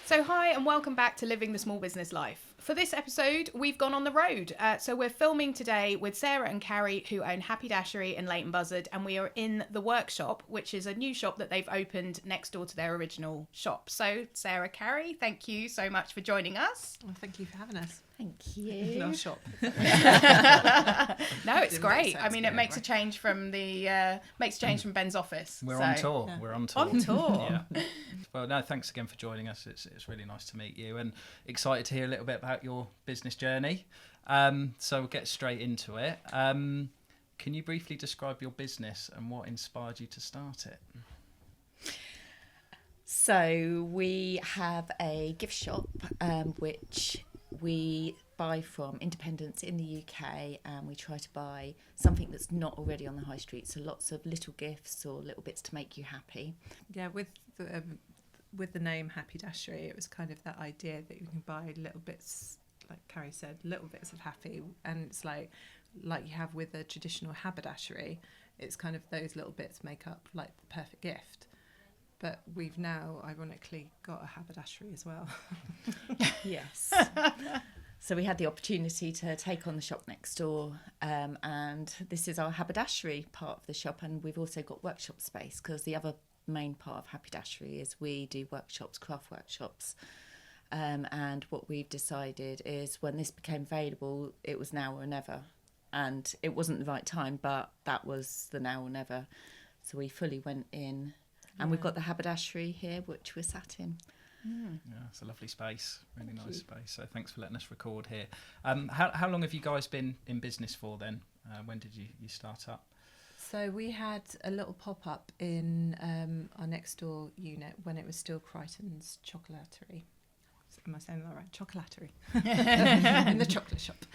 So hi and welcome back to Living the Small Business Life. For this episode, we've gone on the road. So we're filming today with Sarah and Carrie, who own Happydashery in Leighton Buzzard, and we are in the workshop, which is a new shop that they've opened next door to their original shop. So Sarah, Carrie, thank you so much for joining us. Well, thank you for having us. Thank you. In our shop. No, it's great. I mean, it makes a change from from Ben's office. We're on tour. Yeah. We're on tour. On tour. Yeah. Well, no, thanks again for joining us. It's really nice to meet you, and excited to hear a little bit about your business journey. So we'll get straight into it. Can you briefly describe your business and what inspired you to start it? So we have a gift shop which we buy from independents in the UK, and we try to buy something that's not already on the high street. So lots of little gifts or little bits to make you happy. Yeah, with the name Happydashery, it was kind of that idea that you can buy little bits, like Carrie said, little bits of happy, and it's like you have with a traditional haberdashery. It's kind of those little bits make up like the perfect gift. But we've now, ironically, got a haberdashery as well. Yes. So we had the opportunity to take on the shop next door, and this is our haberdashery part of the shop, and we've also got workshop space, because the other main part of Happydashery is we do workshops, craft workshops, and what we've decided is when this became available, it was now or never, and it wasn't the right time, but that was the now or never. So we fully went in. And we've got the haberdashery here, which we're sat in. Yeah, it's a lovely space, really nice space. So thanks for letting us record here. How long have you guys been in business for then? When did you start up? So we had a little pop-up in our next door unit when it was still Crichton's Chocolatery. Am I saying that right? Chocolatery. In the chocolate shop.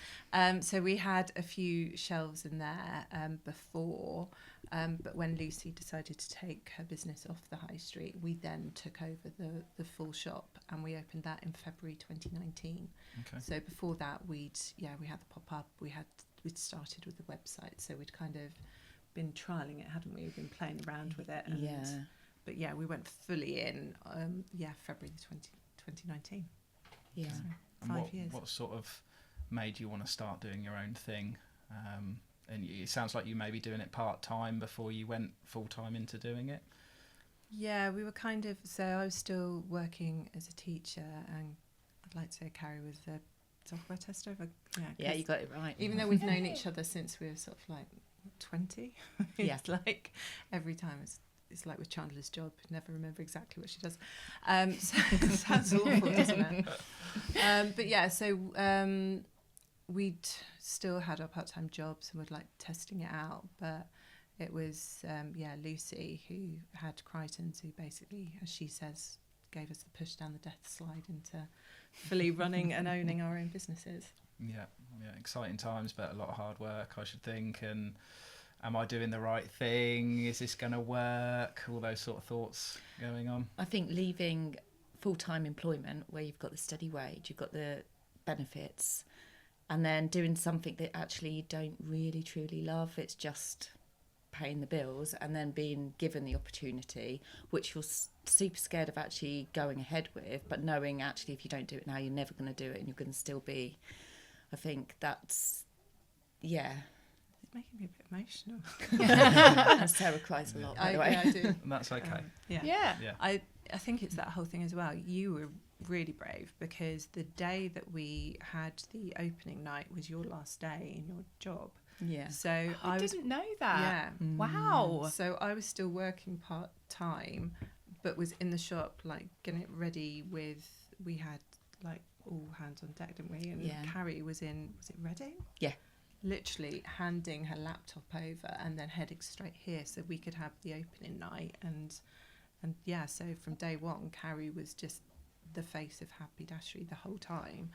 So we had a few shelves in there before, but when Lucy decided to take her business off the high street, we then took over the full shop, and we opened that in February 2019. Okay. So before that, we had the pop-up, we'd started with the website, so we'd kind of been trialling it, hadn't we? We've been playing around with it. And, But yeah, we went fully in, February 2019. Yeah. So, And 5 years. what sort of made you want to start doing your own thing? And it sounds like you may be doing it part-time before you went full-time into doing it. Yeah, we were kind of, so I was still working as a teacher, and I'd like to say Carrie was a software tester. Yeah, you got it right. Even though we've known each other since we were sort of like 20, it's like every time it's like with Chandler's job, never remember exactly what she does. So it sounds awful, doesn't it? But yeah, so we'd still had our part-time jobs and we're like testing it out, but it was Lucy, who had Crichton's, who basically, as she says, gave us the push down the death slide into fully running and owning our own businesses. Yeah, exciting times, but a lot of hard work, I should think. And am I doing the right thing? Is this going to work? All those sort of thoughts going on. I think leaving full-time employment, where you've got the steady wage, you've got the benefits, and then doing something that actually you don't really truly love, it's just paying the bills, and then being given the opportunity, which you're super scared of actually going ahead with, but knowing actually if you don't do it now, you're never going to do it, and you're going to still be, I think that's, yeah. It's making me a bit emotional. And Sarah cries a lot, by the way. Yeah, I do. And that's okay. Yeah. I think it's that whole thing as well. You were really brave, because the day that we had the opening night was your last day in your job. Yeah. So I didn't know that. Yeah. Wow. So I was still working part-time, but was in the shop, like, getting it ready with, we had, like, all hands on deck, didn't we? And Carrie was it Reading? Yeah. Literally handing her laptop over and then heading straight here so we could have the opening night. And yeah, so from day one, Carrie was just the face of Happydashery the whole time,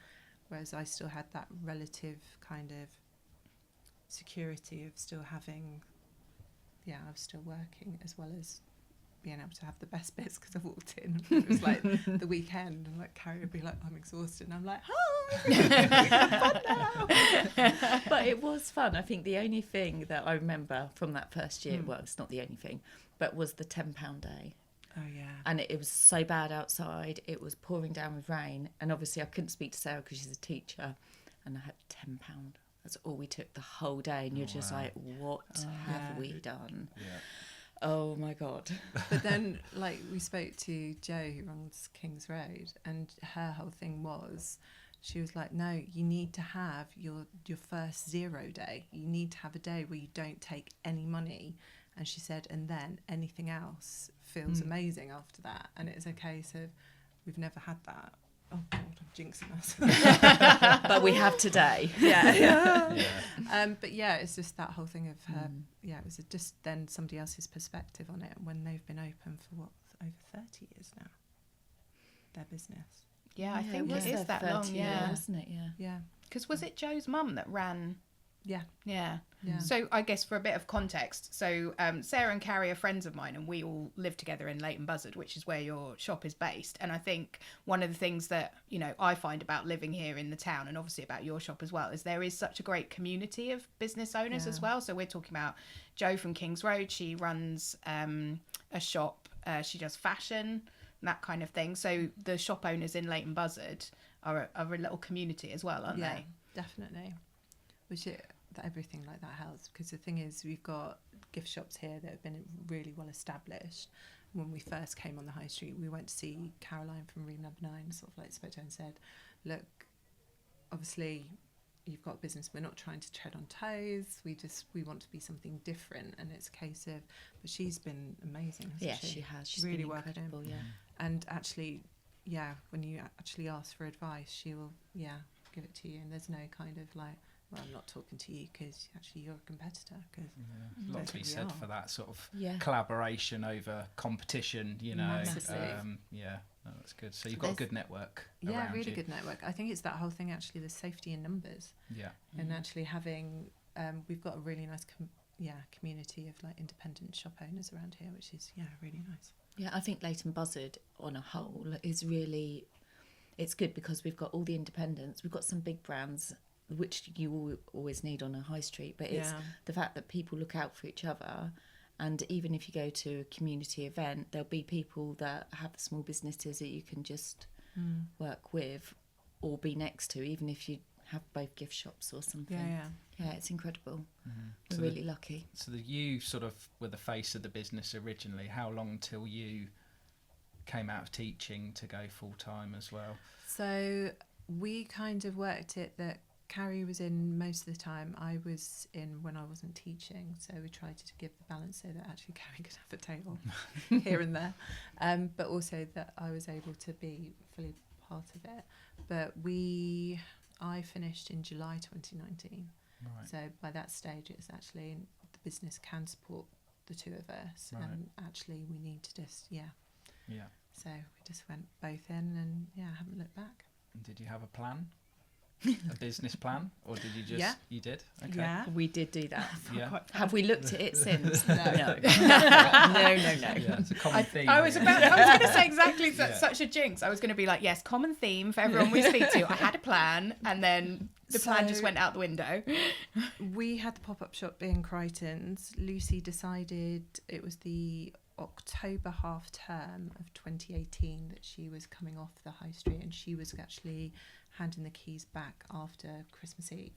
whereas I still had that relative kind of security of still having, I was still working, as well as being able to have the best bits, because I walked in, it was like the weekend, and like Carrie would be like, I'm exhausted, and I'm like, fun now. But it was fun. I think the only thing that I remember from that first year, well, it's not the only thing, but was the £10 day. Oh yeah. And it was so bad outside. It was pouring down with rain, and obviously I couldn't speak to Sarah because she's a teacher, and I had £10. That's all we took the whole day, and you're just like, what have we done? Yeah. Oh my God. But then, like, we spoke to Jo, who runs King's Road, and her whole thing was, she was like, no, you need to have your first 0 day. You need to have a day where you don't take any money. And she said, and then anything else feels amazing after that. And it's a case of, we've never had that. Oh God, I'm jinxing us. But we have today. Yeah. Yeah. But yeah, it's just that whole thing of her. Yeah, it was just then somebody else's perspective on it when they've been open for over 30 years now. Their business. Yeah, I think was it is there that long. 30 Yeah, years, wasn't it? Yeah. Yeah. because was it Joe's mum that ran? Yeah. Yeah. Yeah. So I guess for a bit of context, so Sarah and Carrie are friends of mine, and we all live together in Leighton Buzzard, which is where your shop is based. And I think one of the things that, you know, I find about living here in the town, and obviously about your shop as well, is there is such a great community of business owners as well. So we're talking about Jo from King's Road. She runs a shop. She does fashion, that kind of thing. So the shop owners in Leighton Buzzard are a little community as well, aren't they? Definitely. Everything like that helps, because the thing is, we've got gift shops here that have been really well established. When we first came on the high street, we went to see Caroline from Room Number 9, sort of like spoke to her and said, look, obviously you've got a business, we're not trying to tread on toes, we want to be something different. And it's a case of, but she's been amazing, hasn't She has. She's really been worked incredible, in. And actually, when you actually ask for advice, she will give it to you, and there's no kind of like, well, I'm not talking to you because actually you're a competitor. Cause a lot to be said for that sort of collaboration over competition, you know. Massively. No, that's good. So you've got a good network around really you. good network. I think it's that whole thing, actually, the safety in numbers. Yeah. And actually having, we've got a really nice community of like independent shop owners around here, which is really nice. Yeah, I think Leighton Buzzard on a whole is really, it's good because we've got all the independents, we've got some big brands, which you always need on a high street, but it's the fact that people look out for each other. And even if you go to a community event, there'll be people that have small businesses that you can just work with or be next to, even if you have both gift shops or something. Yeah, it's incredible. We're So really lucky. So you sort of were the face of the business originally. How long till you came out of teaching to go full time as well? So we kind of worked it that Carrie was in most of the time. I was in when I wasn't teaching, so we tried to give the balance so that actually Carrie could have a table here and there, but also that I was able to be fully part of it. But I finished in July 2019. Right. So by that stage, it's actually the business can support the two of us, and actually we need to just So we just went both in, and haven't looked back. And did you have a plan? A business plan, or did you just you did? Okay. Yeah, We did do that. Yeah. Have we looked at it since? No. No. Yeah, it's a common theme. I was going to say exactly such a jinx. I was going to be like, yes, common theme for everyone we speak to. I had a plan, and then the plan just went out the window. We had the pop-up shop in Crichton's. Lucy decided it was the October half term of 2018 that she was coming off the high street, and she was actually handing the keys back after Christmas Eve.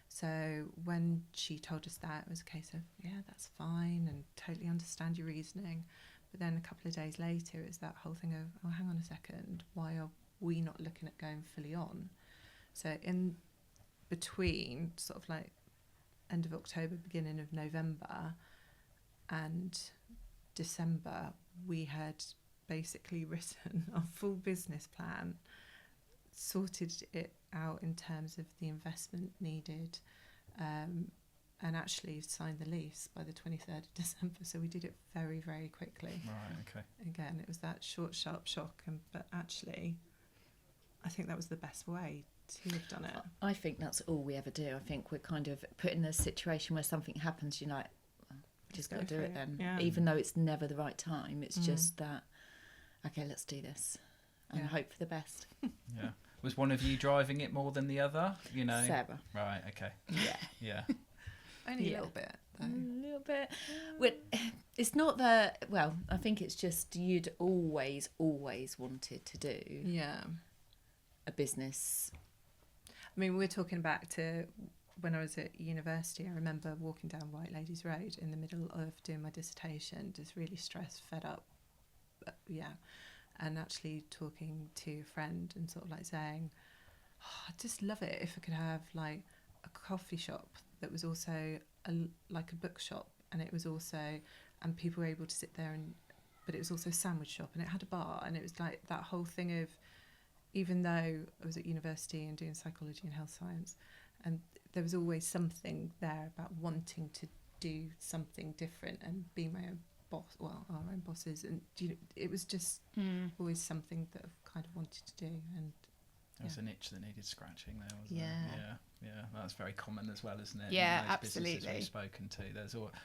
So when she told us that, it was a case of, that's fine and totally understand your reasoning. But then a couple of days later, it's that whole thing of, oh, hang on a second, why are we not looking at going fully on? So in between sort of like end of October, beginning of November and December, we had basically written our full business plan, sorted it out in terms of the investment needed, and actually signed the lease by the 23rd of December. So we did it very, very quickly. Right, okay. Again, it was that short, sharp shock, but actually I think that was the best way to have done it. I think that's all we ever do. I think we're kind of put in a situation where something happens, you're like, just got to do it then. Yeah. Even though it's never the right time, it's just that, okay, let's do this and hope for the best. Yeah. Was one of you driving it more than the other? You know. Sarah. Right. Okay. Yeah. Yeah. Only a little bit, though. A little bit. It's not that, well, I think it's just you'd always wanted to do a business. I mean, we're talking back to when I was at university. I remember walking down White Ladies Road in the middle of doing my dissertation, just really stressed, fed up, and actually talking to a friend and sort of like saying, I'd just love it if I could have like a coffee shop that was also like a bookshop, and it was also, and people were able to sit there, and but it was also a sandwich shop, and it had a bar, and it was like that whole thing of, even though I was at university and doing psychology and health science, and there was always something there about wanting to do something different and be my own boss, well, our own bosses, and it was just always something that I've kind of wanted to do. And there was an itch that needed scratching there, wasn't there? Yeah, that's very common as well, isn't it? Yeah, in those absolutely. businesses we've spoken to,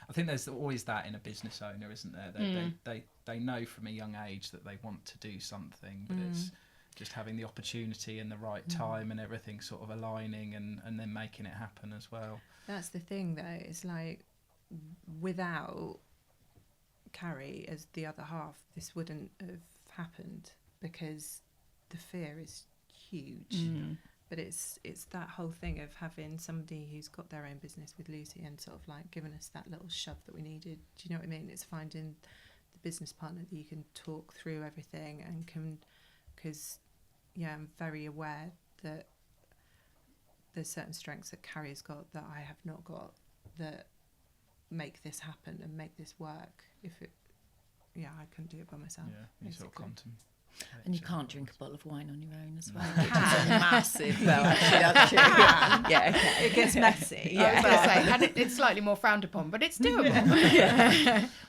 I think there's always that in a business owner, isn't there? They know from a young age that they want to do something, but it's just having the opportunity and the right time and everything sort of aligning and then making it happen as well. That's the thing, though. It's like, without Carrie as the other half, this wouldn't have happened, because the fear is huge. But it's that whole thing of having somebody who's got their own business with Lucy and sort of like giving us that little shove that we needed. Do you know what I mean? It's finding the business partner that you can talk through everything and can, because I'm very aware that there's certain strengths that Carrie's got that I have not got, that make this happen and make this work. I couldn't do it by myself. Yeah, you sort of contemplate. And you can't drink a bottle of wine on your own as well. Which is a massive. Well, actually, that's true. Yeah, okay. It gets messy. I was going to say, and it's slightly more frowned upon, but it's doable.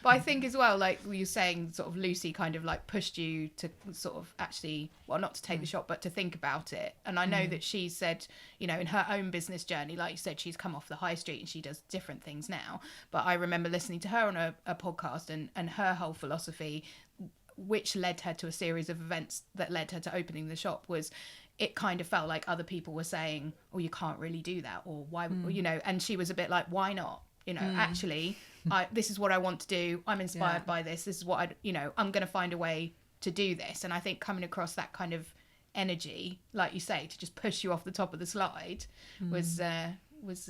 But I think as well, like you were saying, sort of Lucy kind of like pushed you to sort of actually, well, not to take the shot, but to think about it. And I know that she said, in her own business journey, like you said, she's come off the high street and she does different things now. But I remember listening to her on a podcast, and her whole philosophy, which led her to a series of events that led her to opening the shop, was it kind of felt like other people were saying, oh, you can't really do that, or why, and she was a bit like, why not? Actually, this is what I want to do. I'm inspired by this. This is what I'm going to find a way to do this. And I think coming across that kind of energy, like you say, to just push you off the top of the slide was a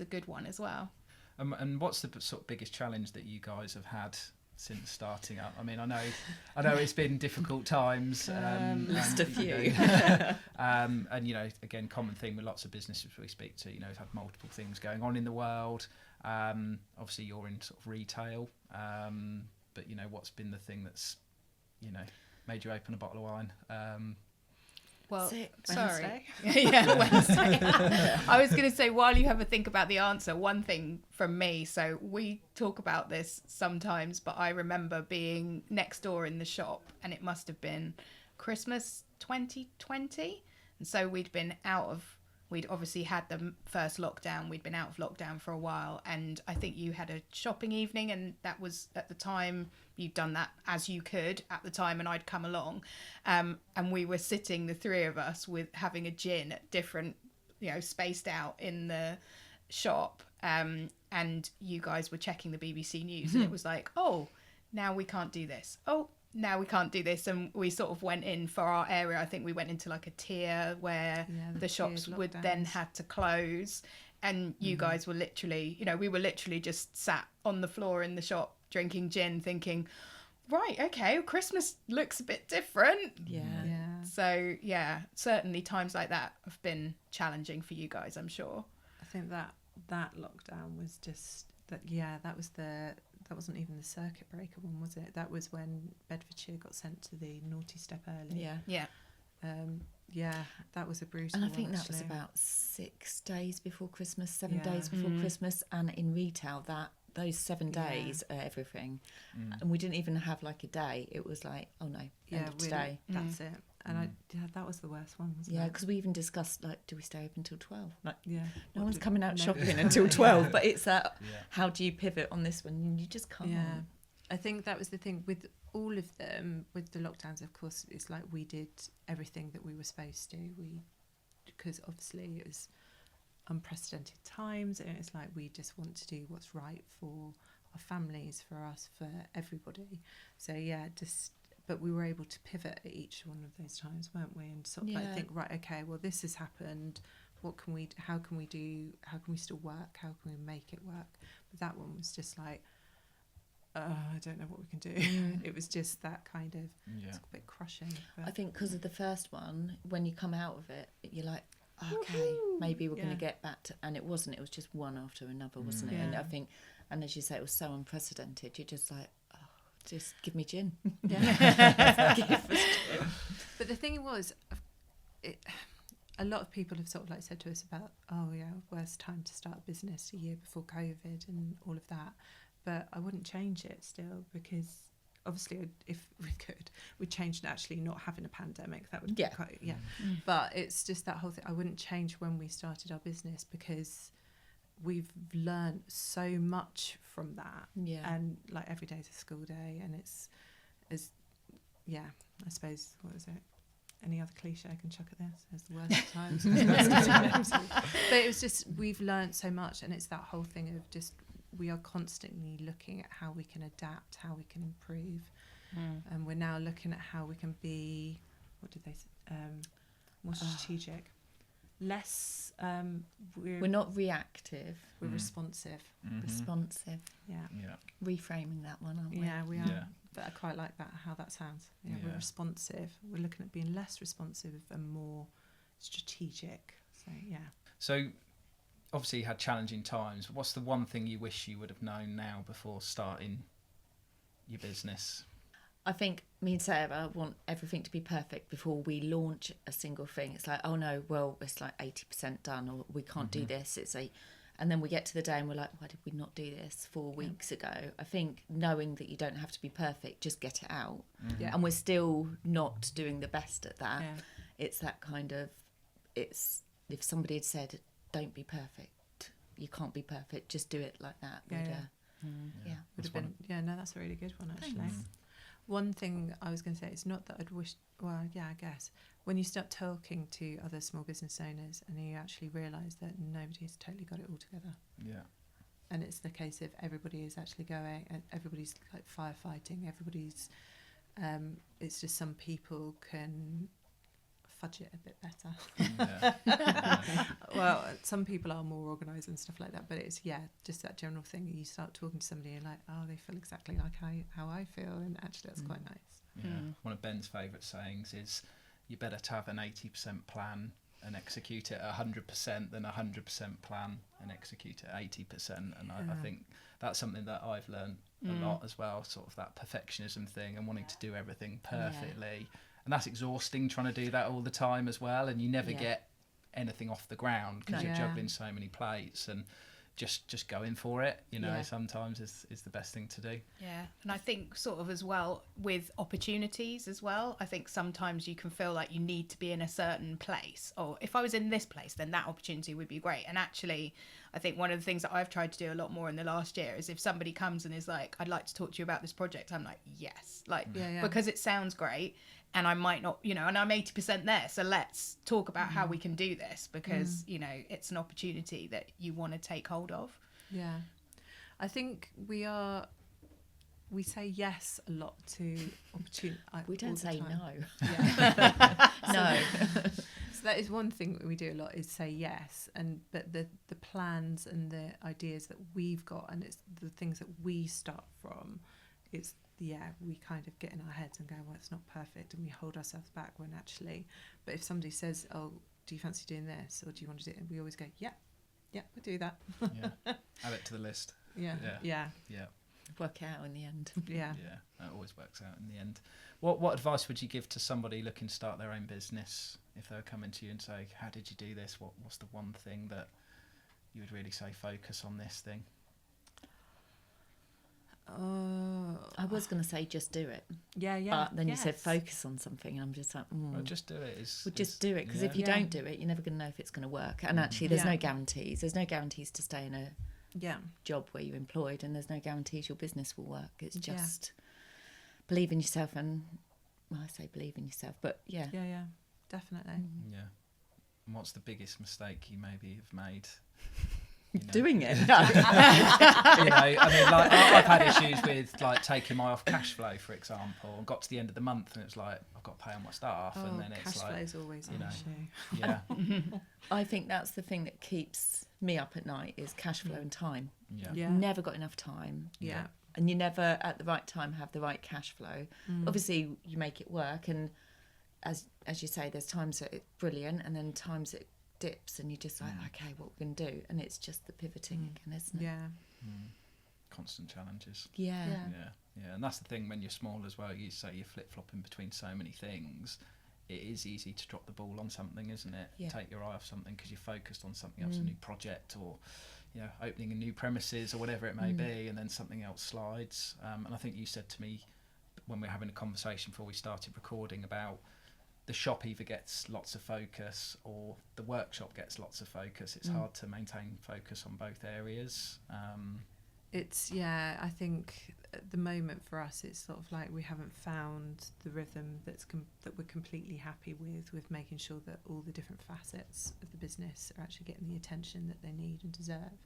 good one as well. And what's the sort of biggest challenge that you guys have had since starting up? I mean, I know it's been difficult times. List a few. And again, common theme with lots of businesses we speak to. We've had multiple things going on in the world. Obviously, you're in sort of retail, but what's been the thing that's made you open a bottle of wine? Well, Wednesday. Wednesday. I was going to say, while you have a think about the answer, one thing from me, so we talk about this sometimes, but I remember being next door in the shop, and it must have been Christmas 2020. And so we'd obviously had the first lockdown. We'd been out of lockdown for a while, and I think you had a shopping evening, and that was at the time, you'd done that as you could at the time, and I'd come along, and we were sitting, the three of us, with having a gin at different, spaced out in the shop, and you guys were checking the BBC News, and it was like, oh, now we can't do this. Oh, now we can't do this. And we sort of went in for our area. I think we went into like a tier where the shops would then have to close. And you guys were literally, we were literally just sat on the floor in the shop drinking gin, thinking, right, okay, well, Christmas looks a bit different. Yeah. So, certainly times like that have been challenging for you guys, I'm sure. I think that lockdown was just that wasn't even the circuit breaker one, was it? That was when Bedfordshire got sent to the naughty step early. Yeah. That was a brutal And I one, think that actually. was about 6 days before Christmas, 7 days before Christmas, and in retail those 7 days are everything. And we didn't even have like a day. It was like, oh no, end of today. That's it. And that was the worst one, wasn't it? Yeah, because we even discussed, like, do we stay open till 12? Like, no one's do- coming out no. shopping until 12, but it's that, how do you pivot on this one? You just can't. Yeah. I think that was the thing with all of them, with the lockdowns, of course, it's like we did everything that we were supposed to. Because obviously it was unprecedented times, and it's like we just want to do what's right for families, for us, for everybody. So yeah, but we were able to pivot at each one of those times, weren't we? And sort of like think, right, okay, well, this has happened. What can we? How can we still work? How can we make it work? But that one was just like, I don't know what we can do. It was just that kind of, it's a bit crushing. But. I think because of the first one, when you come out of it, you're like, okay, maybe we're going to get back to, and it wasn't. It was just one after another, wasn't it? And I think, and as you say, it was so unprecedented. You're just like, just give me gin. Yeah. Give us gin. But the thing was, a lot of people have sort of like said to us about, worst time to start a business, a year before COVID and all of that. But I wouldn't change it still, because obviously if we could, we'd change actually not having a pandemic. That would be quite, But it's just that whole thing. I wouldn't change when we started our business, because we've learned so much from that. Yeah. And like every day is a school day, and I suppose, what is it? Any other cliche I can chuck at this? It's the worst times. But it was just, we've learned so much, and it's that whole thing of just, we are constantly looking at how we can adapt, how we can improve. And we're now looking at how we can be, more strategic. Less, we're not reactive. We're responsive. Mm-hmm. Responsive. Yeah. Reframing that one, aren't we? Yeah, we are. Yeah. But I quite like that, how that sounds. Yeah, we're responsive. We're looking at being less responsive and more strategic. So, yeah. So, obviously you had challenging times. What's the one thing you wish you would have known now before starting your business? I think me and Sarah want everything to be perfect before we launch a single thing. It's like, oh no, well, it's like 80% done, or we can't do this. And then we get to the day and we're like, why did we not do this 4 weeks ago? I think knowing that you don't have to be perfect, just get it out. Yeah. And we're still not doing the best at that. Yeah. It's that kind of, if somebody had said, don't be perfect, you can't be perfect, just do it like that. Would have been, that's a really good one, actually. Thanks. One thing I was going to say, it's not that I'd wish, I guess, when you start talking to other small business owners and you actually realise that nobody's totally got it all together. Yeah. And it's the case of everybody is actually going, and everybody's like firefighting, everybody's, it's just some people can fudge it a bit better. Well, some people are more organised and stuff like that, but it's just that general thing. You start talking to somebody and you're like, they feel exactly like how I feel, and actually that's quite nice. One of Ben's favourite sayings is, you better to have an 80% plan and execute it at 100% than 100% plan and execute it at 80%. And I think that's something that I've learned a lot as well, sort of that perfectionism thing and wanting to do everything perfectly. And that's exhausting, trying to do that all the time as well, and you never get anything off the ground because you're juggling so many plates, and just going for it, sometimes is the best thing to do. Yeah. And I think sort of as well with opportunities as well, I think sometimes you can feel like you need to be in a certain place, or if I was in this place then that opportunity would be great. And actually I think one of the things that I've tried to do a lot more in the last year is if somebody comes and is like, I'd like to talk to you about this project, I'm like, yes, because it sounds great. And I might not, and I'm 80% there. So let's talk about how we can do this, because, it's an opportunity that you want to take hold of. Yeah. I think we say yes a lot to opportunity. We don't say no. Yeah. No. So that is one thing that we do a lot, is say yes. But the plans and the ideas that we've got, and it's the things that we start from, it's, we kind of get in our heads and go, well, it's not perfect, and we hold ourselves back when actually, but if somebody says, oh, do you fancy doing this, or do you want to do it, and we always go, yeah, we'll do that. Add it to the list. Yeah. Work out in the end. Yeah, that always works out in the end. What advice would you give to somebody looking to start their own business, if they were coming to you and say, how did you do this, what's the one thing that you would really say, focus on this thing? I was going to say just do it. Yeah. But then you said focus on something, and I'm just like, well, just do it. Just do it, because if you don't do it, you're never going to know if it's going to work. And actually, there's no guarantees. There's no guarantees to stay in a job where you're employed, and there's no guarantees your business will work. It's just believe in yourself, and I say believe in yourself, but yeah, definitely. Yeah. And what's the biggest mistake you maybe have made? Doing it. You know, I mean, like I've had issues with like taking my off cash flow, for example, and got to the end of the month and it's like I've got to pay all my staff, and then it's cash like flow's always an issue. yeah, I think that's the thing that keeps me up at night is cash flow and time. yeah, Never got enough time. Yeah. And you never at the right time have the right cash flow. Obviously you make it work, and as you say, there's times that it's brilliant and then times it dips and you're just like, okay, what we're going to do? And it's just the pivoting again, isn't it? Yeah. constant challenges. Yeah. And that's the thing when you're small as well. You say you're flip-flopping between so many things. It is easy to drop the ball on something, isn't it? Yeah. Take your eye off something because you're focused on something else, a new project, or opening a new premises or whatever it may be, and then something else slides. And I think you said to me when we were having a conversation before we started recording about the shop either gets lots of focus or the workshop gets lots of focus. It's hard to maintain focus on both areas. I think at the moment for us it's sort of like we haven't found the rhythm that we're completely happy with making sure that all the different facets of the business are actually getting the attention that they need and deserve.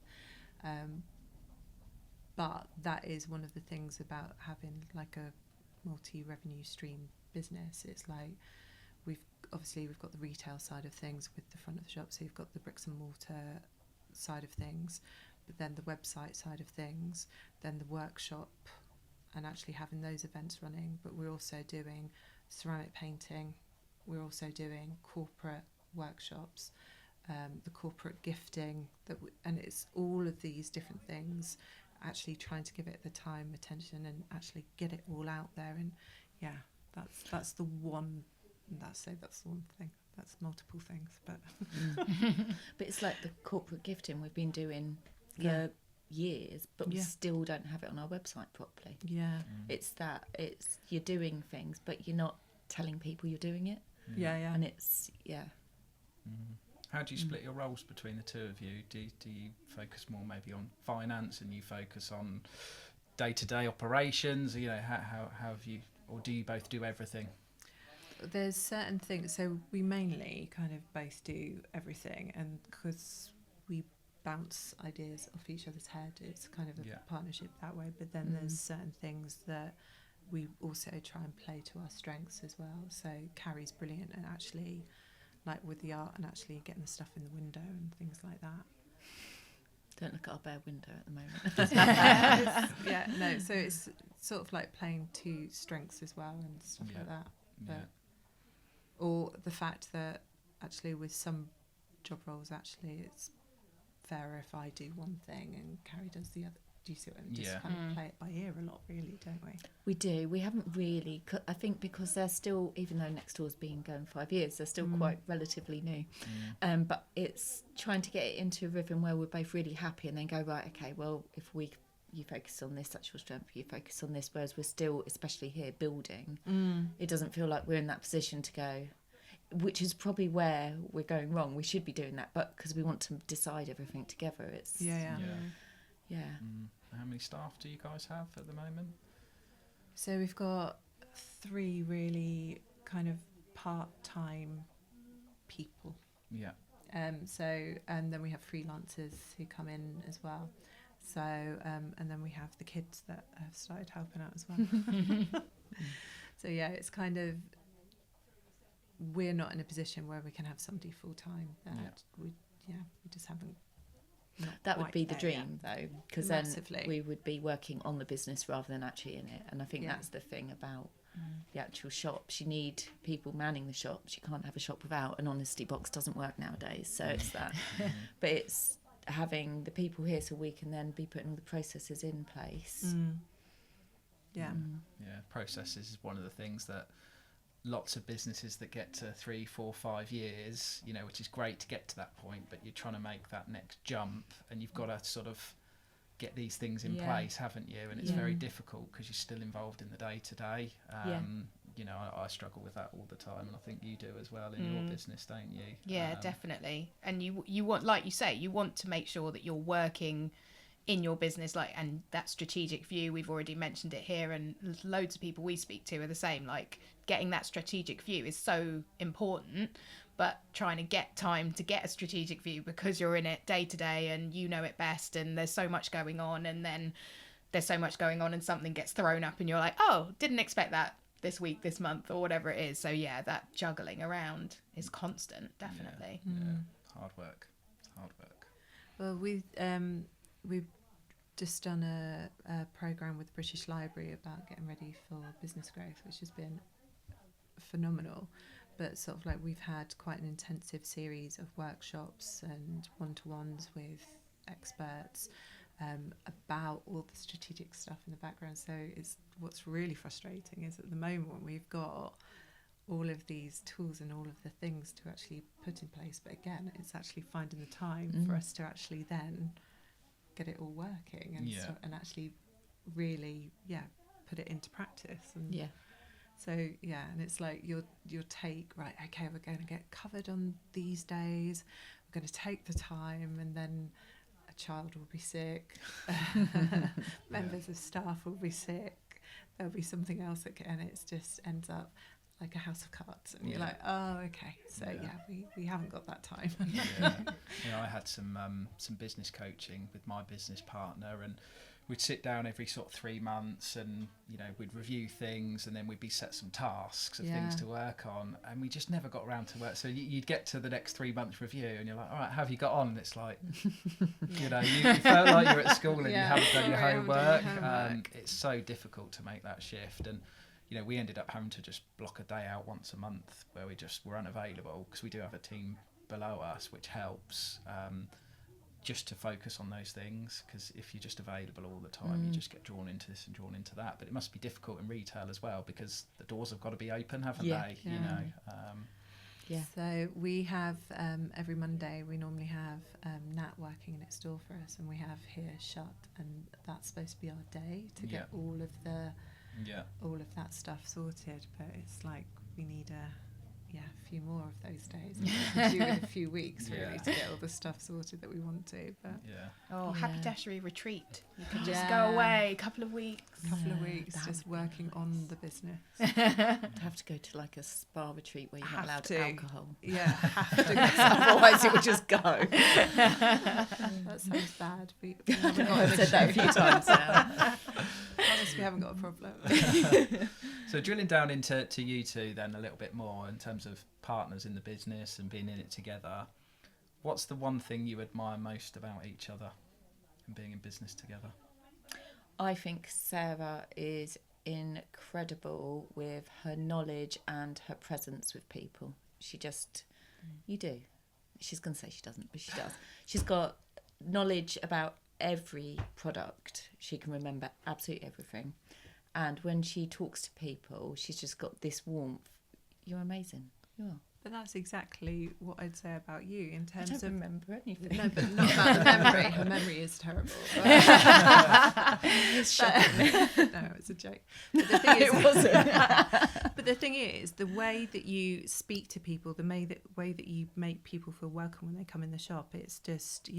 But that is one of the things about having like a multi-revenue stream business. It's like we've got the retail side of things with the front of the shop, so you've got the bricks and mortar side of things, but then the website side of things, then the workshop, and actually having those events running. But we're also doing ceramic painting, we're also doing corporate workshops, the corporate gifting, and it's all of these different things, actually trying to give it the time, attention, and actually get it all out there. And that's the one. That's the one thing. That's multiple things, but but it's like the corporate gifting we've been doing for years, but we still don't have it on our website properly. It's you're doing things but you're not telling people you're doing it. And it's How do you split your roles between the two of you? Do you focus more maybe on finance and you focus on day-to-day operations? How have you, or do you both do everything? There's certain things, so we mainly kind of both do everything, and because we bounce ideas off each other's head, it's kind of a partnership that way. But then there's certain things that we also try and play to our strengths as well. So Carrie's brilliant and actually like with the art and actually getting the stuff in the window and things like that. Don't look at our bare window at the moment. So it's sort of like playing to strengths as well and stuff like that. But or the fact that actually with some job roles actually it's fairer if I do one thing and Carrie does the other. Do you see what I mean? Just kind of play it by ear a lot, really, don't we? We do. We haven't really, I think because they're still, even though next door's been going 5 years, they're still quite relatively new. But it's trying to get it into a rhythm where we're both really happy and then go, right, okay, well, if you focus on this, that's your strength, you focus on this, whereas we're still, especially here, building. It doesn't feel like we're in that position to go, which is probably where we're going wrong. We should be doing that, but because we want to decide everything together, it's... How many staff do you guys have at the moment? So we've got 3 really kind of part-time people. And then we have freelancers who come in as well. So and then we have the kids that have started helping out as well. So it's kind of, we're not in a position where we can have somebody full-time. We just haven't. That would be the dream, though, because then Massively. we would be working on the business rather than actually in it. And I think that's the thing about the actual shops. You need people manning the shops. You can't have a shop without an honesty box. Doesn't work nowadays. So it's that. But it's having the people here so we can then be putting all the processes in place. Processes is one of the things that lots of businesses that get to 3, 4, 5 years, which is great to get to that point, but you're trying to make that next jump and you've got to sort of get these things in place, haven't you? And it's very difficult because you're still involved in the day-to-day. I struggle with that all the time, and I think you do as well in your business, don't you? Yeah, definitely. And you want, like you say, you want to make sure that you're working in your business, and that strategic view, we've already mentioned it here, and loads of people we speak to are the same. Like, getting that strategic view is so important, but trying to get time to get a strategic view because you're in it day to day and you know it best, and there's so much going on, and then there's so much going on and something gets thrown up and you're like, oh, didn't expect that this week, this month, or whatever it is. So yeah, that juggling around is constant, definitely. Hard work. It's hard work. Well, we've just done a programme with the British Library about getting ready for business growth, which has been phenomenal. But sort of like we've had quite an intensive series of workshops and one-to-ones with experts about all the strategic stuff in the background. So it's what's really frustrating is at the moment we've got all of these tools and all of the things to actually put in place, but again, it's actually finding the time for us to actually then get it all working and actually really put it into practice. And so and it's like you'll take, right, okay, we're going to get covered on these days, we're going to take the time, and then a child will be sick, members of staff will be sick, there'll be something else and it just ends up like a house of cards, and you're like, oh, okay, so we haven't got that time. I had some business coaching with my business partner, and we'd sit down every sort of 3 months, and we'd review things, and then we'd be set some tasks of things to work on, and we just never got around to work. So you'd get to the next 3 months review, and you're like, all right, how have you got on? And it's like, you felt like you're at school and you haven't done your homework. It's so difficult to make that shift, and we ended up having to just block a day out once a month where we just were unavailable, because we do have a team below us, which helps just to focus on those things, because if you're just available all the time, you just get drawn into this and drawn into that. But it must be difficult in retail as well, because the doors have got to be open, haven't they? So we have every Monday we normally have Nat working next door for us, and we have here shut, and that's supposed to be our day to get all of that stuff sorted. But it's like we need a few more of those days. We're due in a few weeks really to get all the stuff sorted that we want to. But Happydashery retreat. You could just go away a couple of weeks just working on the business. I'd have to go to like a spa retreat where you're not allowed alcohol. Have to. Otherwise it would just go. That sounds bad. I've said that a few times now. Honestly, we haven't got a problem. So drilling down into you two then a little bit more in terms of partners in the business and being in it together, what's the one thing you admire most about each other and being in business together? I think Sarah is incredible with her knowledge and her presence with people. She just, you do. She's going to say she doesn't, but she does. She's got knowledge about every product. She can remember absolutely everything. And when she talks to people, she's just got this warmth. You're amazing. You are. But that's exactly what I'd say about you in terms I don't remember anything. No, but not about the memory. Her memory is terrible. It's shocking. No, it's a joke. But the thing is, it wasn't. But the thing is, the way that you speak to people, the way that you make people feel welcome when they come in the shop, it's just,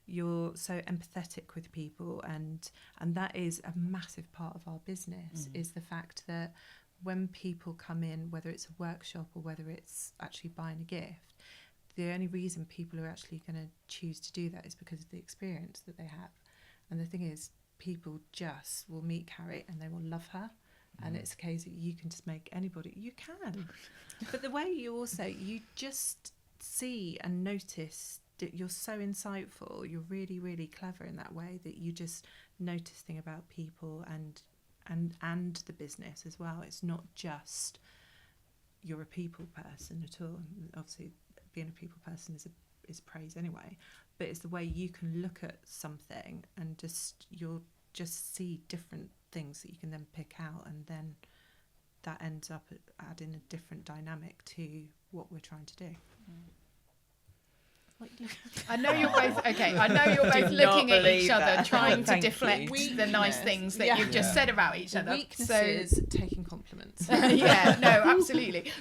you're so empathetic with people, and that is a massive part of our business, is the fact that when people come in, whether it's a workshop or whether it's actually buying a gift, the only reason people are actually going to choose to do that is because of the experience that they have. And the thing is, people just will meet Carrie and they will love her. And it's a case that you can just make anybody, you can. But the way you just see and notice that you're so insightful, you're really, really clever in that way, that you just notice things about people and the business as well. It's not just you're a people person at all. Obviously, being a people person is praise anyway, but it's the way you can look at something and you'll just see different things that you can then pick out, and then that ends up adding a different dynamic to what we're trying to do. I know you're both looking at each other, trying to deflect the nice things that you've just said about each other. Weaknesses, taking compliments. Absolutely.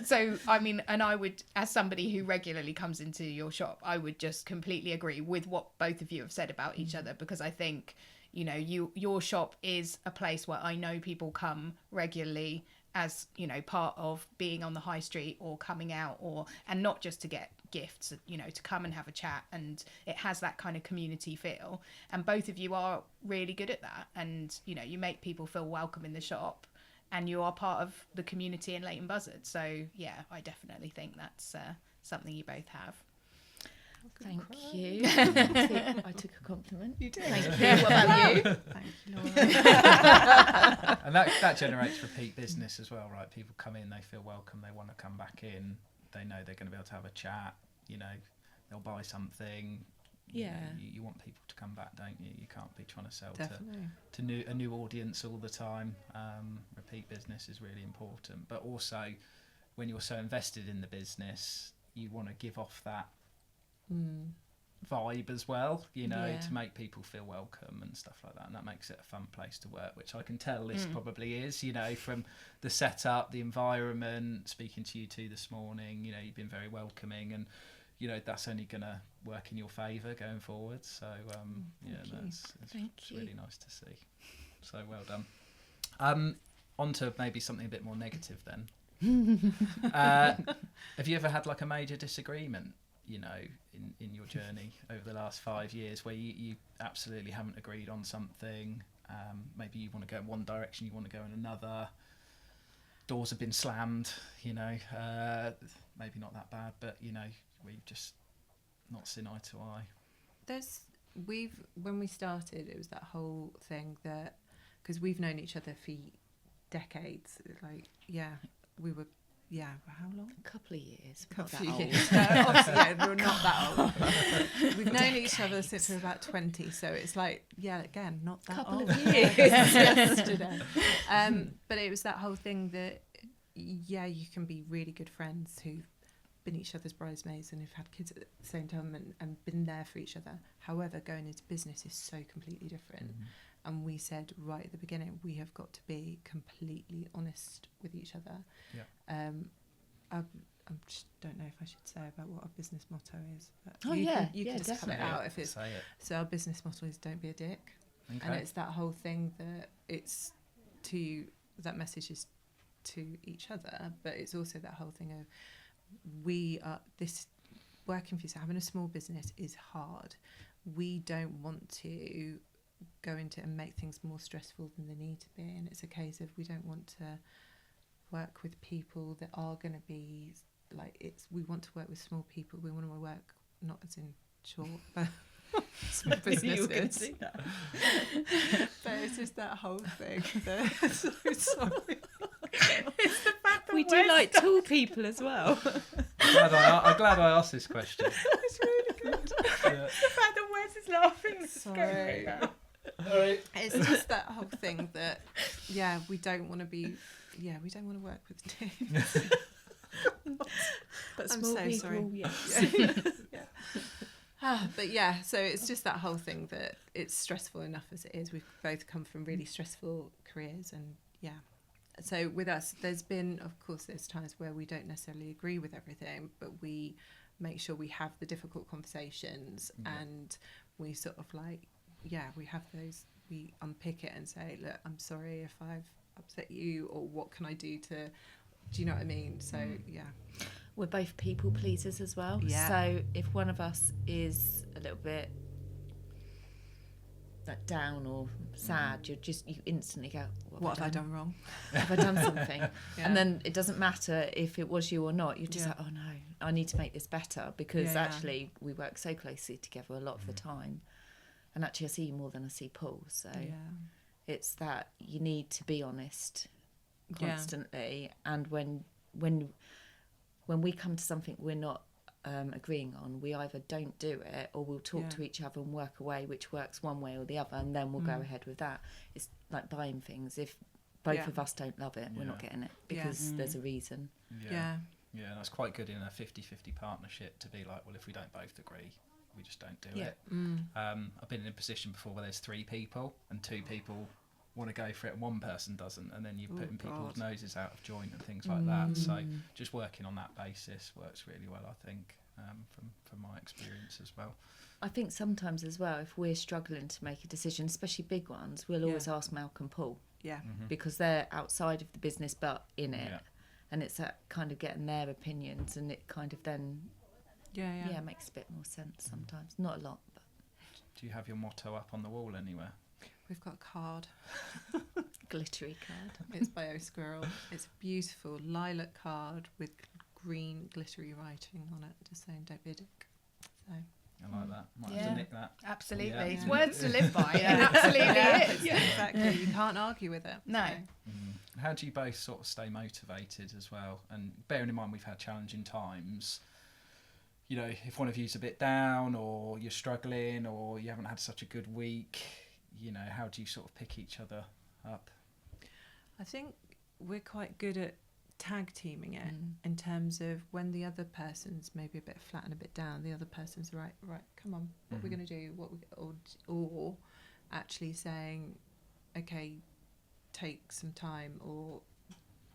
So I mean, and I would, as somebody who regularly comes into your shop, I would just completely agree with what both of you have said about each other, because I think your shop is a place where I know people come regularly as, you know, part of being on the high street or coming out, and not just to get gifts, you know, to come and have a chat, and it has that kind of community feel. And both of you are really good at that, and, you know, you make people feel welcome in the shop, and you are part of the community in Leighton Buzzard. So yeah, I definitely think that's something you both have. Thank you. I took a compliment. You did. Thank you. What about you? Thank you, Laura. And that generates repeat business as well, right? People come in, they feel welcome, they want to come back in, they know they're going to be able to have a chat, you know, they'll buy something. Yeah. You want people to come back, don't you? You can't be trying to sell Definitely. to a new audience all the time. Repeat business is really important, but also when you're so invested in the business, you want to give off that vibe as well, you know, to make people feel welcome and stuff like that, and that makes it a fun place to work, which I can tell this probably is, you know, from the setup, the environment, speaking to you two this morning, you know, you've been very welcoming, and you know that's only going to work in your favour going forward. So it's really nice to see. So well done. On to maybe something a bit more negative then. Have you ever had like a major disagreement, you know, in your journey over the last 5 years, where you absolutely haven't agreed on something? Maybe you want to go in one direction, you want to go in another. Doors have been slammed, you know. Maybe not that bad, but you know, we've just not seen eye to eye. When we started, it was that whole thing that, because we've known each other for decades, like we were. Yeah, how long? A couple of years. Obviously, we're not that old. We've known each other since we were about 20, so it's like, again, not that couple old. of years. Yesterday. But it was that whole thing that, you can be really good friends who've been each other's bridesmaids and who've had kids at the same time and been there for each other. However, going into business is so completely different. And we said right at the beginning, we have got to be completely honest with each other. Yeah. I just don't know if I should say about what our business motto is. But you can just definitely. cut it out if it's. Say it. So our business motto is "Don't be a dick," and it's that whole thing that it's that message is to each other, but it's also that whole thing of working for yourself, having a small business is hard. We don't want to go into it and make things more stressful than they need to be, and it's a case of we don't want to work with people that are going to be like we want to work with small people. We want to work not as in short but small businesses. But it's just that whole thing that, so sorry. It's the fact that We do like tall people as well. I'm glad I asked this question. It's really good. Yeah. The fact that Wes is laughing. Sorry. It's just that whole thing that we don't want to be we don't want to work with teams. But I'm small so people, sorry. yes. But so it's just that whole thing that it's stressful enough as it is. We've both come from really stressful careers, and so with us there's times where we don't necessarily agree with everything, but we make sure we have the difficult conversations, and we sort of we have those, we unpick it and say, look, I'm sorry if I've upset you, or what can I do you know what I mean? So We're both people pleasers as well. Yeah. So if one of us is a little bit down or sad, you instantly go, what have I done wrong? Have I done something? And then it doesn't matter if it was you or not. You're just like, oh no, I need to make this better, because actually we work so closely together a lot of the time. And actually I see you more than I see Paul. So it's that you need to be honest constantly. And when we come to something we're not agreeing on, we either don't do it, or we'll talk to each other and work away which works one way or the other, and then we'll go ahead with that. It's like buying things. If both of us don't love it, we're not getting it, because there's a reason. Yeah, that's quite good in a 50-50 partnership to be like, well, if we don't both agree, we just don't do it. I've been in a position before where there's 3 people and 2 people want to go for it and one person doesn't, and then you're putting people's noses out of joint and things like that. So just working on that basis works really well, I think, from my experience as well. I think sometimes as well, if we're struggling to make a decision, especially big ones, we'll always ask Malcolm Paul. Yeah. because they're outside of the business but in it. Yeah. And it's that kind of getting their opinions, and it kind of then makes a bit more sense sometimes. Not a lot, but Do you have your motto up on the wall anywhere? We've got a card. glittery card. It's by O Squirrel. It's a beautiful lilac card with green glittery writing on it, just saying don't be a dick. So I like that. Might have Yeah. to nick that. Absolutely. Yeah. It's Yeah. words to live by. It absolutely is. exactly. You can't argue with it. No. So. How do you both sort of stay motivated as well? And bearing in mind we've had challenging times, you know, if one of you's a bit down or you're struggling or you haven't had such a good week, you know, how do you sort of pick each other up? I think we're quite good at tag teaming it in terms of when the other person's maybe a bit flat and a bit down, the other person's right, come on, what are we going to do? Or actually saying, okay, take some time or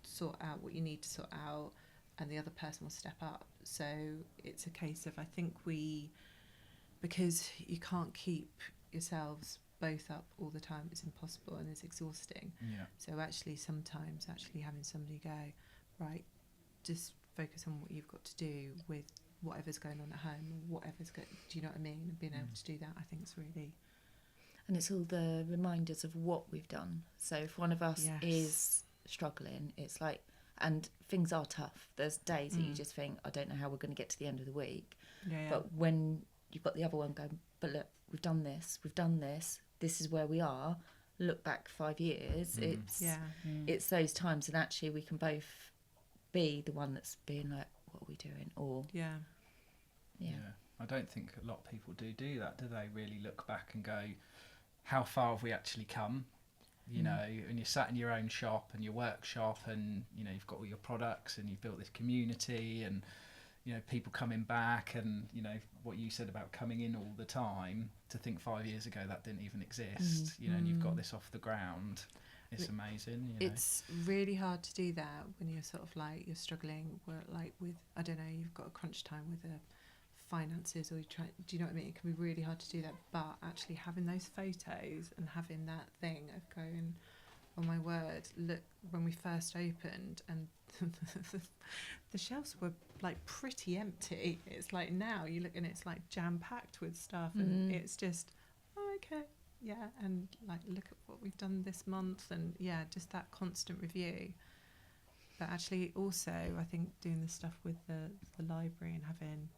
sort out what you need to sort out, and the other person will step up. So it's a case of, I think because you can't keep yourselves both up all the time, it's impossible and it's exhausting. Yeah. So actually sometimes having somebody go, right, just focus on what you've got to do with whatever's going on at home or whatever's going, do you know what I mean? And being able to do that, I think is really... And it's all the reminders of what we've done. So if one of us is struggling, it's like, and things are tough. There's days that you just think, I don't know how we're going to get to the end of the week. Yeah. But when you've got the other one going, but look, we've done this, this is where we are. Look back 5 years. It's those times, and actually we can both be the one that's being like, what are we doing? Or Yeah. I don't think a lot of people do that, do they? Really look back and go, how far have we actually come? You know, and you're sat in your own shop and your workshop, and you know you've got all your products and you've built this community, and you know people coming back, and you know what you said about coming in all the time. To think 5 years ago that didn't even exist, you know, and you've got this off the ground. It's amazing. You know. It's really hard to do that when you're sort of like you're struggling, like with, I don't know, you've got a crunch time with the finances, or you try. Do you know what I mean? It can be really hard to do that. But actually having those photos and having that thing of going, oh my word, look, when we first opened and the shelves were like pretty empty. It's like now you look and it's like jam packed with stuff, and it's just, oh, okay. Yeah, and like look at what we've done this month, and yeah, just that constant review. But actually also I think doing the stuff with the library and having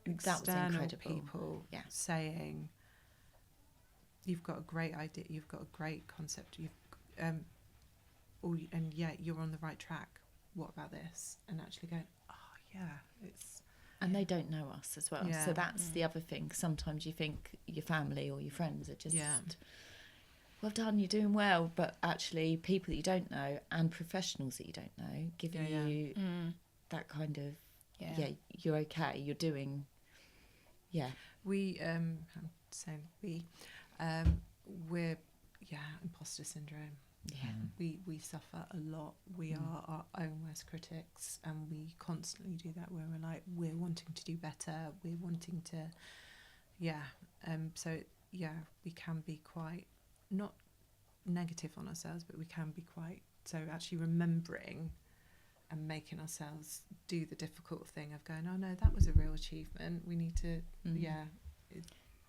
external people saying, you've got a great idea, you've got a great concept, and you're on the right track, what about this? And actually going, oh yeah, it's... And they don't know us as well. So that's the other thing. Sometimes you think your family or your friends are just, well done, you're doing well. But actually people that you don't know and professionals that you don't know giving you that kind of, you're okay, you're doing, We, I'm saying we're, imposter syndrome. Yeah. We suffer a lot. We are our own worst critics, and we constantly do that where we're like, we're wanting to do better, we're wanting to we can be quite not negative on ourselves, but we can be quite, so actually remembering and making ourselves do the difficult thing of going, oh no, that was a real achievement, we need to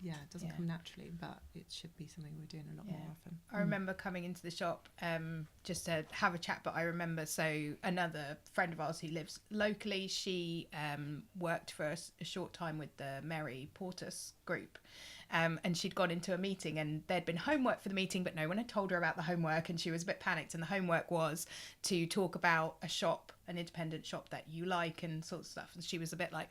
it doesn't come naturally, but it should be something we're doing a lot more often. I remember coming into the shop just to have a chat, but I remember, so another friend of ours who lives locally, she worked for a short time with the Mary Portas group, and she'd gone into a meeting and there'd been homework for the meeting, but no one had told her about the homework, and she was a bit panicked, and the homework was to talk about a shop, an independent shop that you like and sort of stuff, and she was a bit like,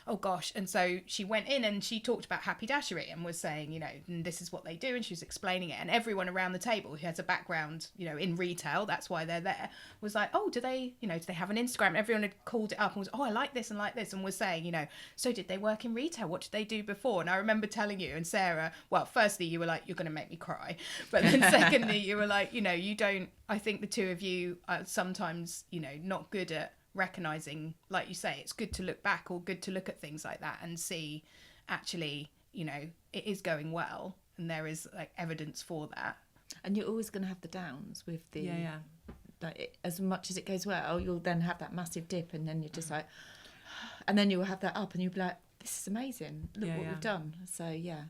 oh gosh. And so she went in and she talked about Happydashery and was saying, you know, and this is what they do, and she was explaining it, and everyone around the table who has a background, you know, in retail, that's why they're there, was like, oh, do they have an Instagram? And everyone had called it up and was, oh, I like this, and was saying, you know, so did they work in retail, what did they do before? And I remember telling you and Sarah, well, firstly you were like, you're going to make me cry, but then secondly you were like, you know, you don't, I think the two of you are sometimes, you know, not good at recognizing, like you say, it's good to look back or good to look at things like that and see actually, you know, it is going well and there is like evidence for that, And you're always going to have the downs with the Yeah. like as much as it goes well, you'll then have that massive dip, and then you're just like, and then you'll have that up, and you'll be like, this is amazing. Look what we've done. So Yeah,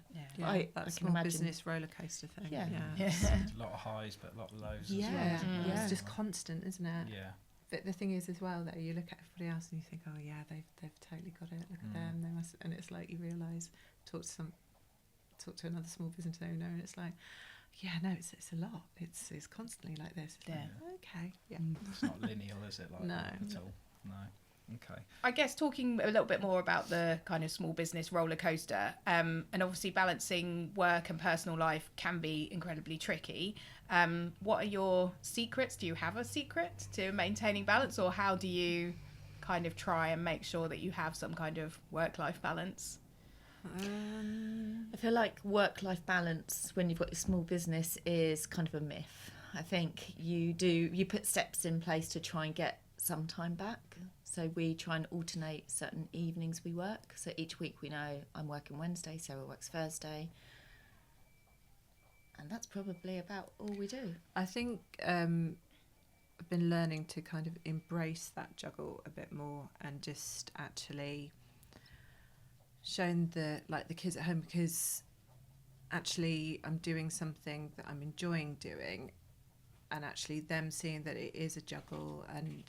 I that can imagine business roller coaster thing. Yeah. A lot of highs, but a lot of lows. Yeah. As well. It's just constant, isn't it? Yeah. But the thing is as well, though, you look at everybody else and you think, oh yeah, they've totally got it. Look at them, they must. And it's like you realise, talk to another small business owner, and it's like, yeah, no, it's a lot. It's constantly like this. It's like, okay, It's not linear, is it? Like No. at all. No. Okay. I guess talking a little bit more about the kind of small business roller coaster, and obviously balancing work and personal life can be incredibly tricky. What are your secrets? Do you have a secret to maintaining balance, or how do you kind of try and make sure that you have some kind of work-life balance? I feel like work-life balance when you've got your small business is kind of a myth. I think you put steps in place to try and get some time back. So we try and alternate certain evenings we work. So each week we know I'm working Wednesday, Sarah works Thursday. And that's probably about all we do. I think I've been learning to kind of embrace that juggle a bit more, and just actually showing the kids at home, because actually I'm doing something that I'm enjoying doing, and actually them seeing that it is a juggle, and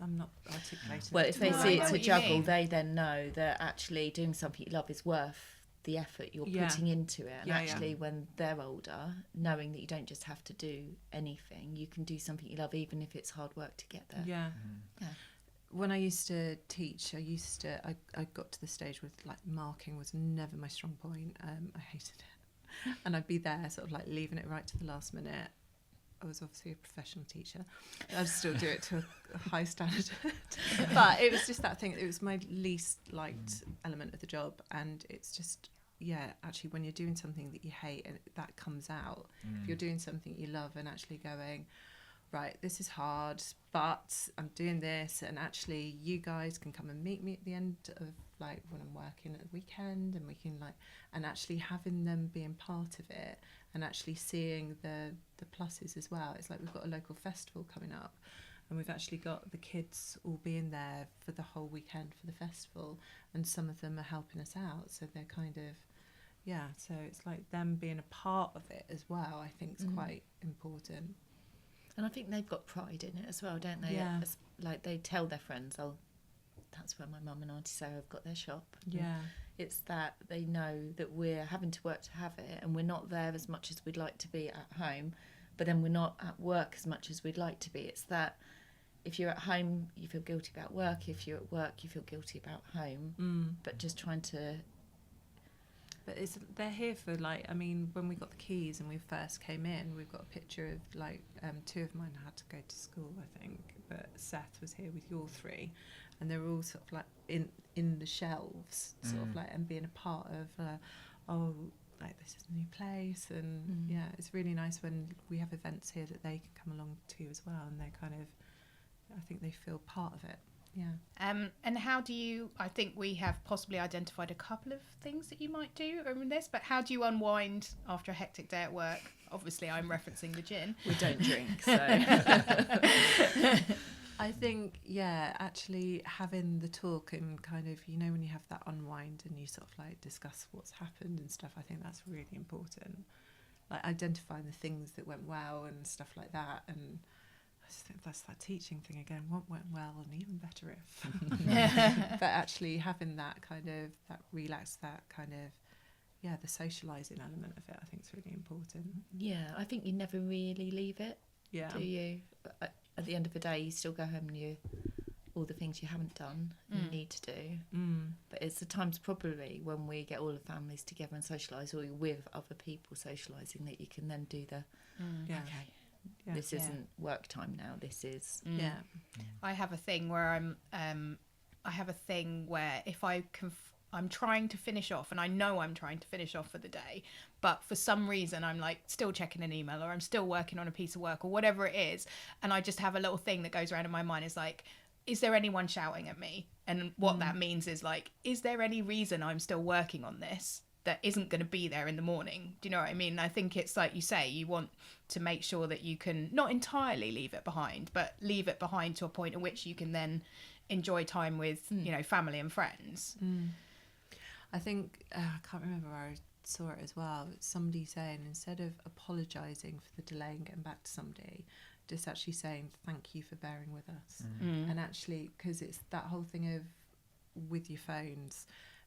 I'm not articulating. Well, if they No, I see know it's a what you juggle, mean. they then know that actually doing something you love is worth the effort you're putting into it. And actually, when they're older, knowing that you don't just have to do anything, you can do something you love, even if it's hard work to get there. Yeah. Yeah. When I used to teach, I got to the stage where like marking was never my strong point. I hated it, and I'd be there sort of like leaving it right to the last minute. I was obviously a professional teacher. I'd still do it to a high standard. But it was just that thing. It was my least liked element of the job. And it's just, actually when you're doing something that you hate and that comes out, if you're doing something you love and actually going, right, this is hard, but I'm doing this, and actually you guys can come and meet me at the end of like when I'm working at the weekend, and we can like, and actually having them being part of it, and actually seeing the pluses as well. It's like we've got a local festival coming up, and we've actually got the kids all being there for the whole weekend for the festival, and some of them are helping us out, so they're kind of so it's like them being a part of it as well. I think is quite important. And I think they've got pride in it as well, don't they? Yeah. It's like they tell their friends, oh, that's where my mum and Auntie Sarah have got their shop. And Yeah. it's that they know that we're having to work to have it, and we're not there as much as we'd like to be at home, but then we're not at work as much as we'd like to be. It's that if you're at home, you feel guilty about work. If you're at work, you feel guilty about home. But just trying to... But they're here for like, I mean, when we got the keys and we first came in, we've got a picture of like two of mine had to go to school, I think, but Seth was here with your three, and they were all sort of like in the shelves, sort of like, and being a part of like this is a new place, and it's really nice when we have events here that they can come along to as well, and they kind of, I think they feel part of it. And how do you, I think we have possibly identified a couple of things that you might do around this, but how do you unwind after a hectic day at work? Obviously I'm referencing the gin. We don't drink, so... I think, actually having the talk and kind of, you know, when you have that unwind and you sort of like discuss what's happened and stuff, I think that's really important. Like identifying the things that went well and stuff like that. And I just think that's that teaching thing again. What went well and even better if. But actually having that kind of, that relax, that kind of, the socialising element of it, I think is really important. Yeah, I think you never really leave it, do you? At the end of the day, you still go home and all the things you haven't done and you need to do. But it's the times probably when we get all the families together and socialise, or you're with other people socialising, that you can then do the, okay, this isn't work time now, this is... I have a thing where if I'm trying to finish off, and I know I'm trying to finish off for the day, but for some reason I'm like still checking an email, or I'm still working on a piece of work, or whatever it is, and I just have a little thing that goes around in my mind, is like, is there anyone shouting at me? And what that means is like, is there any reason I'm still working on this? that isn't going to be there in the morning. Do you know what I mean? I think it's like you say, you want to make sure that you can not entirely leave it behind, but leave it behind to a point at which you can then enjoy time with, you know, family and friends. I think, I can't remember where I saw it as well. It's somebody saying, instead of apologising for the delay in getting back to somebody, just actually saying thank you for bearing with us. And actually, because it's that whole thing of with your phones,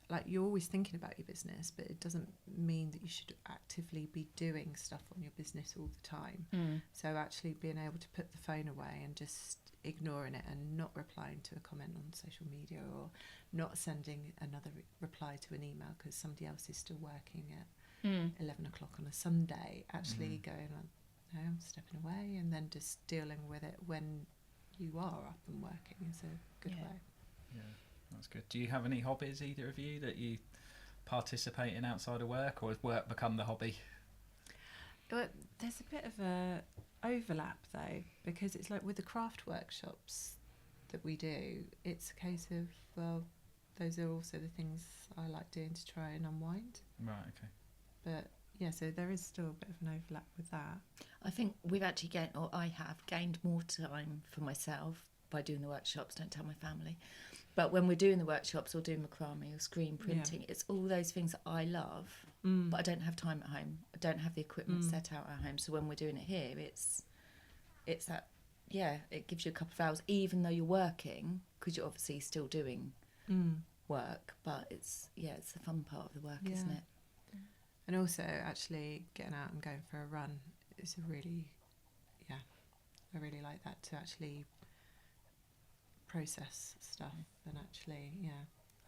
like you're always thinking about your business, but it doesn't mean that you should actively be doing stuff on your business all the time. So actually being able to put the phone away and just ignoring it and not replying to a comment on social media, or not sending another reply to an email because somebody else is still working at 11 o'clock on a Sunday, actually going on, no, I'm stepping away, and then just dealing with it when you are up and working is a good way. Yeah, that's good. Do you have any hobbies, either of you, that you participate in outside of work, or has work become the hobby? But there's a bit of a overlap though, because it's like with the craft workshops that we do, it's a case of, well, those are also the things I like doing to try and unwind. Right, okay. But yeah, so there is still a bit of an overlap with that. I think we've actually gained, or I have gained more time for myself by doing the workshops. Don't tell my family. But when we're doing the workshops or doing macrame or screen printing, it's all those things that I love, but I don't have time at home. I don't have the equipment set out at home. So when we're doing it here, it's that, it gives you a couple of hours, even though you're working, because you're obviously still doing work. But it's the fun part of the work, isn't it? And also actually getting out and going for a run is a really, I really like that, to actually process stuff. And actually,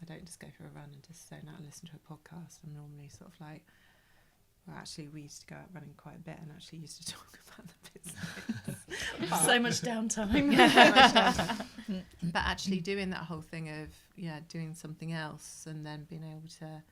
I don't just go for a run and just zone out and listen to a podcast. I'm normally sort of like, well, actually we used to go out running quite a bit and actually used to talk about the business. So much downtime. But actually doing that whole thing of, doing something else and then being able to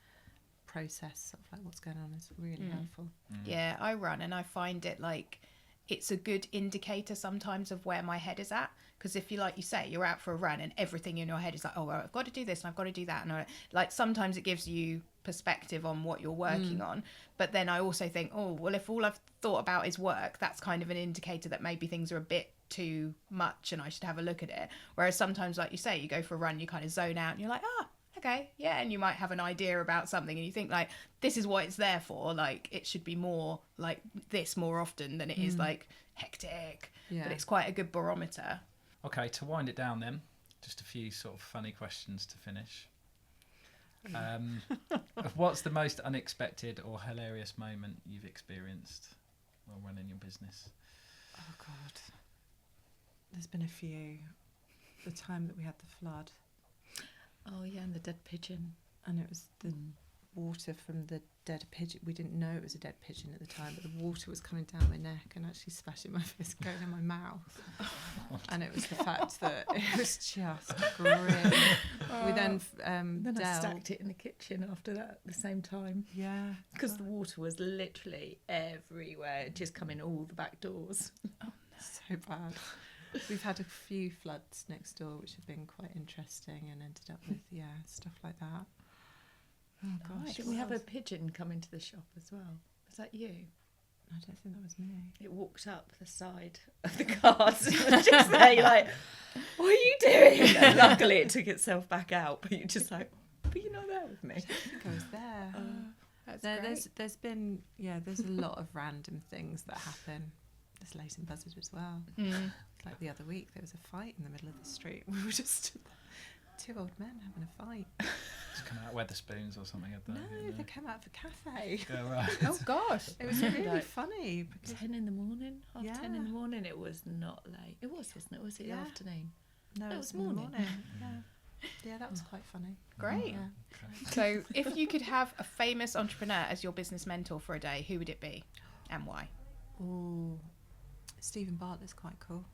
process sort of like what's going on is really helpful. Yeah, I run and I find it like it's a good indicator sometimes of where my head is at, because if you, like you say, you're out for a run and everything in your head is like, oh well, I've got to do this and I've got to do that, and like sometimes it gives you perspective on what you're working on. But then I also think, oh well, if all I've thought about is work, that's kind of an indicator that maybe things are a bit too much and I should have a look at it. Whereas sometimes, like you say, you go for a run, you kind of zone out and you're like, okay, and you might have an idea about something and you think like, this is what it's there for, like it should be more like this more often than it is like hectic. But it's quite a good barometer. Okay, to wind it down then, just a few sort of funny questions to finish. What's the most unexpected or hilarious moment you've experienced while running your business? Oh God, there's been a few. The time that we had the flood. Oh yeah, and the dead pigeon. And it was the water from the dead pigeon. We didn't know it was a dead pigeon at the time, but the water was coming down my neck and actually splashing my face, going in my mouth. And it was the fact that it was just grim. We then I stacked it in the kitchen after that at the same time. Yeah. Because the water was literally everywhere, just coming all the back doors. Oh, no. So bad. We've had a few floods next door, which have been quite interesting, and ended up with stuff like that. Oh gosh! Did we have a pigeon come into the shop as well? Was that you? I don't think that was me. It walked up the side of the cars. It was just there. You're like, what are you doing? And luckily, it took itself back out. But you're just like, but you're not there with me. I think I was there. That's there's been there's a lot of random things that happen. There's Leighton Buzzard as well. Like the other week, there was a fight in the middle of the street. We were just two old men having a fight. Just come out Weatherspoons or something, had they? No, they came out of a cafe. Oh, right. Oh gosh. It was really funny. Because 10 in the morning, half 10 in the morning. It was not late. It was, wasn't it? Was it the afternoon? No, it was morning. Yeah, that was quite funny. Great. Yeah. Okay. So if you could have a famous entrepreneur as your business mentor for a day, who would it be and why? Oh, Stephen Bartlett's quite cool.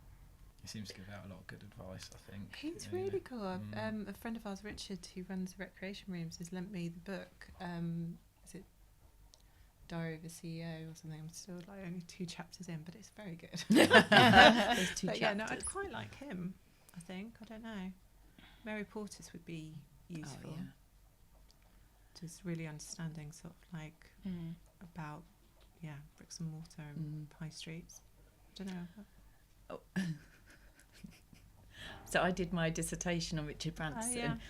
He seems to give out a lot of good advice, I think. He's really cool. A friend of ours, Richard, who runs the recreation rooms, has lent me the book. Is it Diary of a CEO or something? I'm still like only 2 chapters in, but it's very good. There's 2 but chapters. yeah, no, I'd quite like him. I think. I don't know. Mary Portis would be useful. Oh, just really understanding sort of like about bricks and mortar and high streets. I don't know. Oh. So I did my dissertation on Richard Branson.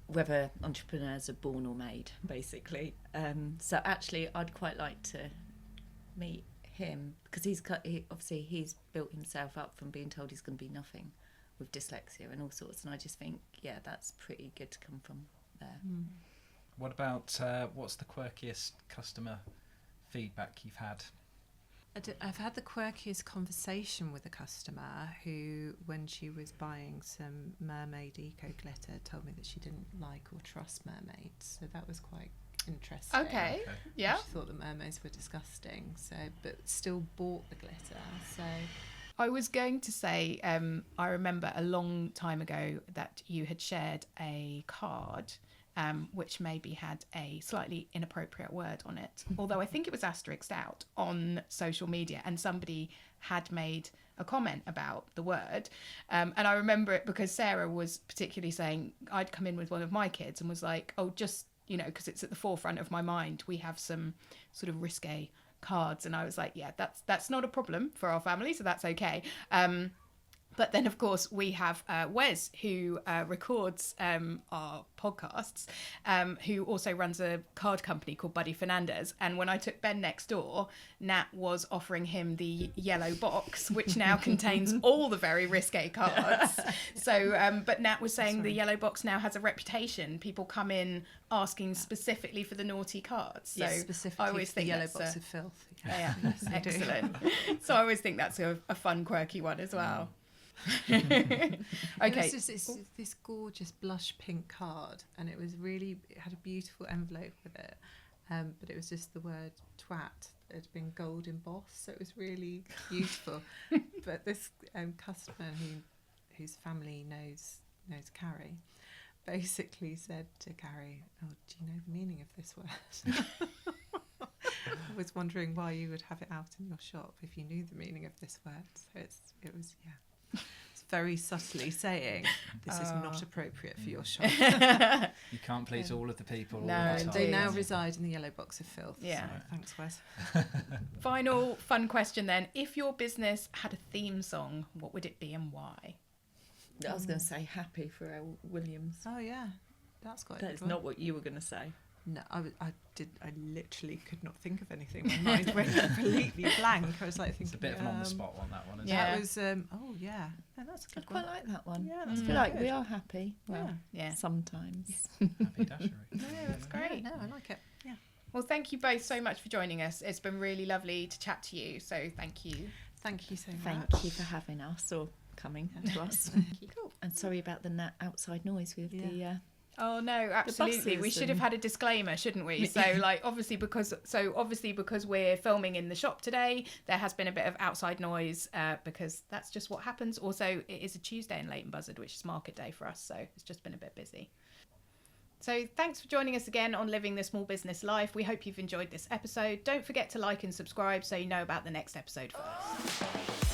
Whether entrepreneurs are born or made, basically. So actually, I'd quite like to meet him, because he's built himself up from being told he's going to be nothing with dyslexia and all sorts, and I just think that's pretty good to come from there. What about what's the quirkiest customer feedback you've had? I've had the quirkiest conversation with a customer who, when she was buying some mermaid eco glitter, told me that she didn't like or trust mermaids. So that was quite interesting. Okay. Yeah. She thought the mermaids were disgusting, but still bought the glitter. So I was going to say, I remember a long time ago that you had shared a card which maybe had a slightly inappropriate word on it, although I think it was asterisked out on social media, and somebody had made a comment about the word. And I remember it because Sarah was particularly saying, I'd come in with one of my kids and was like, oh, just, because it's at the forefront of my mind, we have some sort of risque cards. And I was like, yeah, that's not a problem for our family, so that's okay. But then, of course, we have Wes, who records our podcasts, who also runs a card company called Buddy Fernandez. And when I took Ben next door, Nat was offering him the yellow box, which now contains all the very risque cards. So, but Nat was saying the yellow box now has a reputation. People come in asking specifically for the naughty cards. So yes, specifically I always think the yellow box of filth. Yeah, Yes, excellent. So I always think that's a fun, quirky one as well. Okay. It was just this gorgeous blush pink card, and it had a beautiful envelope with it, but it was just the word twat that had been gold embossed, so it was really beautiful. But this customer whose family knows Carrie basically said to Carrie, oh, do you know the meaning of this word? I was wondering why you would have it out in your shop if you knew the meaning of this word. So it was it's very subtly saying this is not appropriate for your shop. You can't please all of the people all No, the time. They now reside in the yellow box of filth. Yeah. So thanks, Wes. Final fun question then. If your business had a theme song, what would it be and why? I was going to say Happy for Williams. Oh yeah, that's quite. That's good not one. what you were going to say. No, I literally could not think of anything. My mind went completely blank. I was like thinking. It's a bit of an on the spot one, that one, isn't Yeah. That was. Oh yeah, no, that's a I good quite one. like that one. Yeah, I that's feel very like good. we are happy. Well, Yeah. sometimes. Happydashery. No, that's great. Yeah, no, I like it. Yeah. Well, thank you both so much for joining us. It's been really lovely to chat to you. So thank you. Thank you so much. Thank you for having us or coming to us. Cool. And sorry about the outside noise with the. Oh no, absolutely. We buses should have had a disclaimer, shouldn't we? So obviously because we're filming in the shop today, there has been a bit of outside noise because that's just what happens. Also, it is a Tuesday in Leighton Buzzard, which is market day for us, so it's just been a bit busy. So thanks for joining us again on Living the Small Business Life. We hope you've enjoyed this episode. Don't forget to like and subscribe so you know about the next episode first.